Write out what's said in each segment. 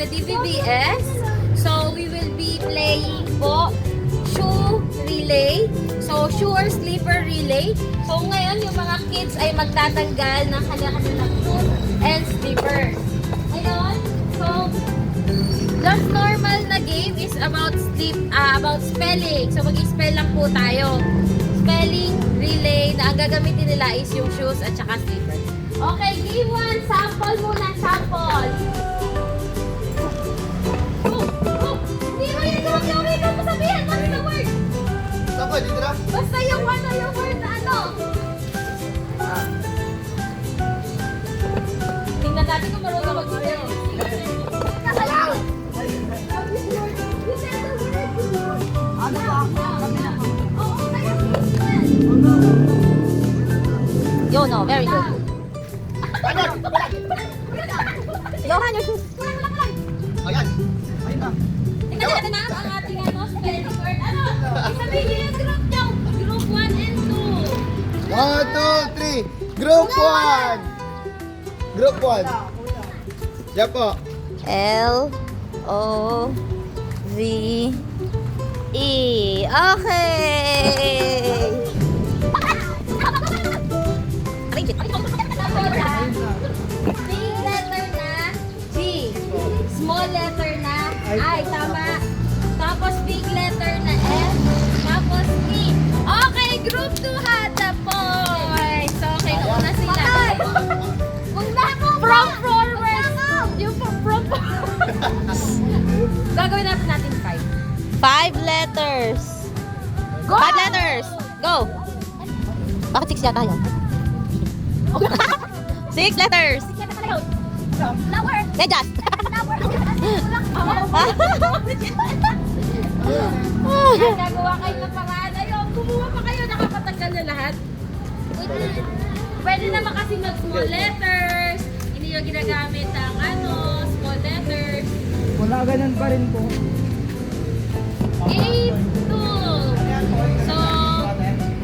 the DVBS. So, we will be playing po shoe relay. So, shoe or slipper relay. So, ngayon yung mga kids ay magtatanggal ng kanya-kanilang shoe and slipper. Ngayon, so, just normal na game is about spelling. So, mag-spell lang po tayo. Spelling relay na ang gagamitin nila is yung shoes at saka slipper. Okay, game 1. Sample muna, sample. Hindi mo yung ikaw mo sabihin. What's the word? Saan dito na? Basta yung word na ano. Tingnan natin kung marunong mag-spell. Kasalaw! Ano ba ako? Yo, no, very good. Johan, your shoes. Ayan. Ayun na. Tingnan natin na ang ating spelling word. Ano? Sabihin yung group nyo. Group 1 and 2. 1, 2, 3. Group 1. Group 1. Diyan po. L-O-V-E. Okay. Big letter na G. Small letter na I. Tama. Tapos big letter na F. Tapos E. Okay, group 2 had the points. Okay, nauna sila. From forward. Yung from gagawin natin 5. 5 letters. Go! 5 letters. Go. Bakit 6 yata yun? 6 letters. Flower. Medyas. Yan, gagawa kayo ng paraan. Ayun, kumuha pa kayo, nakapatanggal na lahat. Pwede naman kasi mag-small letters. Hindi nyo ginagamit ang small letters. Wala ganun pa rin po. Game 2. So,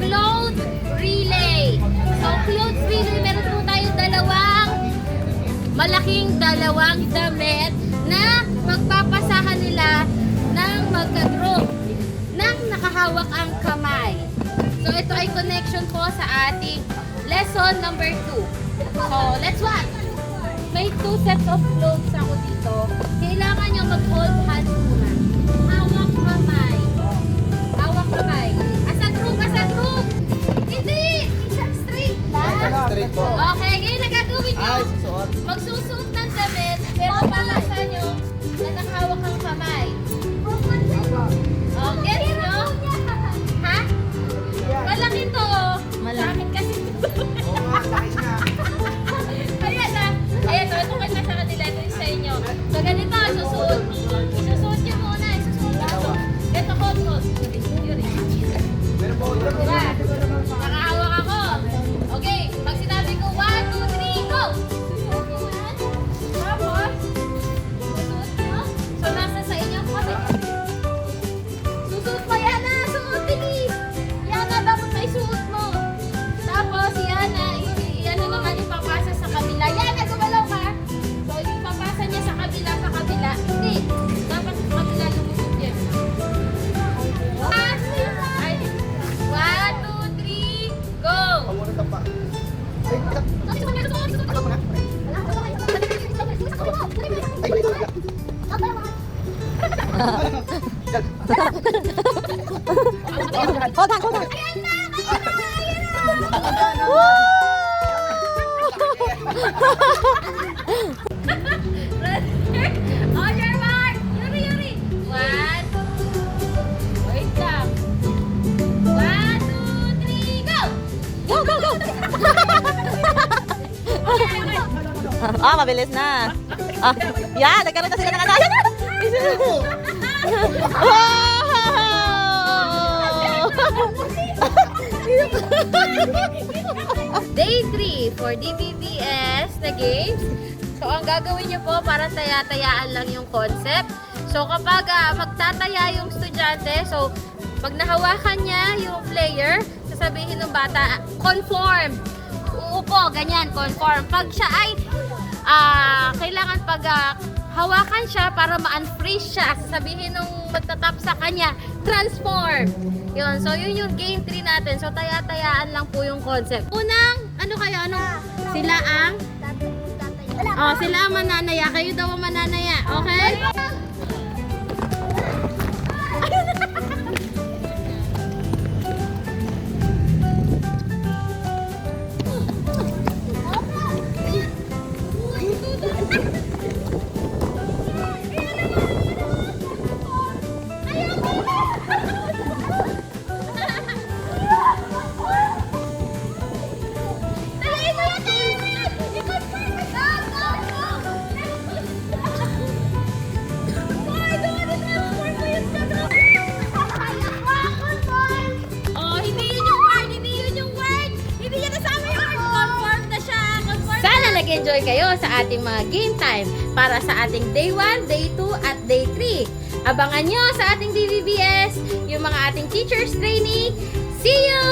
clothes relay. So, clothes relay, meron po tayong malaking dalawang damit na magpapasahan nila ng magka-group nang nakahawak ang kamay. So, ito ay connection po sa ating lesson number 2. So, let's watch. May 2 sets of clothes ako dito. Kailangan nyo mag-hold hands muna. Hawak kamay. Hawak kamay. As a group, as a group. Hindi! Isang straight lang. Straight po. Okay, ngayon na gagawin nyo. Ay, susuot. Magsusuot ng damit, pero palasa nyo na nakahawak ang kamay. Okay, no? Ha? Malaki to. Malaki kasi. Ayan na. Ayan, ito kayo sa kanila. Ito yung sa inyo. So, ganito, susuot. Isusuot nyo muna. Isusuot nyo. Ito, hold. Diba? Nakahawak ako. Okay, pag sinabi ko, 1, 2, 3, go! Tapos, susuot nyo. So, nasa sa inyo. Susuot pa yan na. Suot, bilis. Yan na, dapat may suot mo. Tapos, yan na. Yan na naman ipapasa sa kabila. Yan na, gumalaw ka. So, ipapasa niya sa kabila. Hindi. Dapat sa kabila lumusot yan. 1, 2, 3, go! Pamunod ka pa. Ay, Hold on, hold on. On your mark! Yuri! 1. Wait lang. 1, 2, 3, go! Go, go, go. Mabilis na. Yeah, nagkaroon na sila ng anak. Day 3 for DVBS na games. So, ang gagawin nyo po, para taya-tayaan lang yung concept. So, kapag magtataya yung estudyante, so, pag nahawakan niya yung player, sasabihin ng bata, conform. Uupo, ganyan, conform. Pag siya ay, kailangan pag hawakan siya para ma-unfreeze siya. Sasabihin nung magtatap sa kanya, transform. Yun, so yun yung game 3 natin. So taya-tayaan lang po yung concept. Unang, ano kayo? Ano? Sila ang? Oh, sila ang mananaya. Kayo daw ang mananaya. Okay? Oh, hindi yun yung word. Hindi yun yung word. Hindi niya nasama yung word. Conform na siya. Conform. Sana nag-enjoy kayo sa ating mga game time para sa ating day 1, day 2, at day 3. Abangan nyo sa ating DVBS yung mga ating teachers training. See you!